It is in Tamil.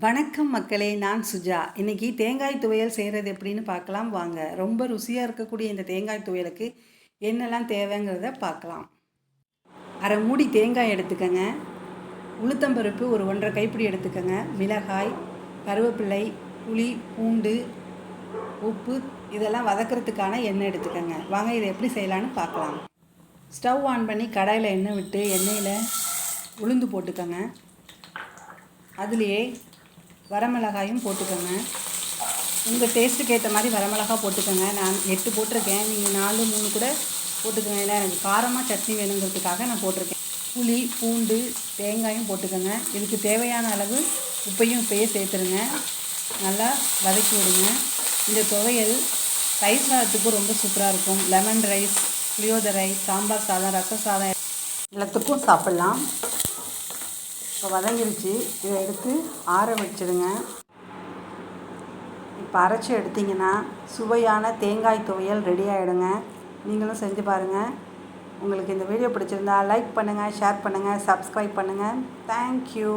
வணக்கம் மக்களே, நான் சுஜா. இன்றைக்கி தேங்காய் துவையல் செய்கிறது எப்படின்னு பார்க்கலாம் வாங்க. ரொம்ப ருசியாக இருக்கக்கூடிய இந்த தேங்காய் துவையலுக்கு என்னெல்லாம் தேவைங்கிறத பார்க்கலாம். அரை மூடி தேங்காய் எடுத்துக்கங்க. உளுத்தம்பருப்பு ஒரு 1.5 கைப்பிடி எடுத்துக்கங்க. மிளகாய், கருவேப்பிலை, புளி, பூண்டு, உப்பு இதெல்லாம் வதக்கிறதுக்கான எண்ணெய் எடுத்துக்கங்க. வாங்க இதை எப்படி செய்யலான்னு பார்க்கலாம். ஸ்டவ் ஆன் பண்ணி கடாயில் எண்ணெய் விட்டு எண்ணெயில் உளுந்து போட்டுக்கங்க. அதுலேயே வரமிளகாயும் போட்டுக்கோங்க. உங்கள் டேஸ்ட்டுக்கு ஏற்ற மாதிரி வரமிளகா போட்டுக்கோங்க. நான் 8 போட்டிருக்கேன். நீங்கள் 4, 3 கூட போட்டுக்கோங்க. ஏன்னா எனக்கு காரமாக சட்னி வேணுங்கிறதுக்காக நான் போட்டிருக்கேன். புளி, பூண்டு, தேங்காயும் போட்டுக்கோங்க. இதுக்கு தேவையான அளவு உப்பையும் இப்போயே சேர்த்துருங்க. நல்லா வதக்கி விடுங்க. இந்த துவையல் தயிர் சாதத்துக்கும் ரொம்ப சூப்பராக இருக்கும். லெமன் ரைஸ், புளியோதரை, சாம்பார் சாதம், ரச சாதம் எல்லாத்துக்கும் சாப்பிட்லாம். இப்போ வதங்கிருச்சு. இதை எடுத்து ஆற வச்சுடுங்க. இப்போ அரைச்சி எடுத்திங்கன்னா சுவையான தேங்காய் துவையல் ரெடி ஆகிடுங்க. நீங்களும் செஞ்சு பாருங்கள். உங்களுக்கு இந்த வீடியோ பிடிச்சிருந்தா லைக் பண்ணுங்கள், ஷேர் பண்ணுங்கள், சப்ஸ்கிரைப் பண்ணுங்கள். தேங்க்யூ.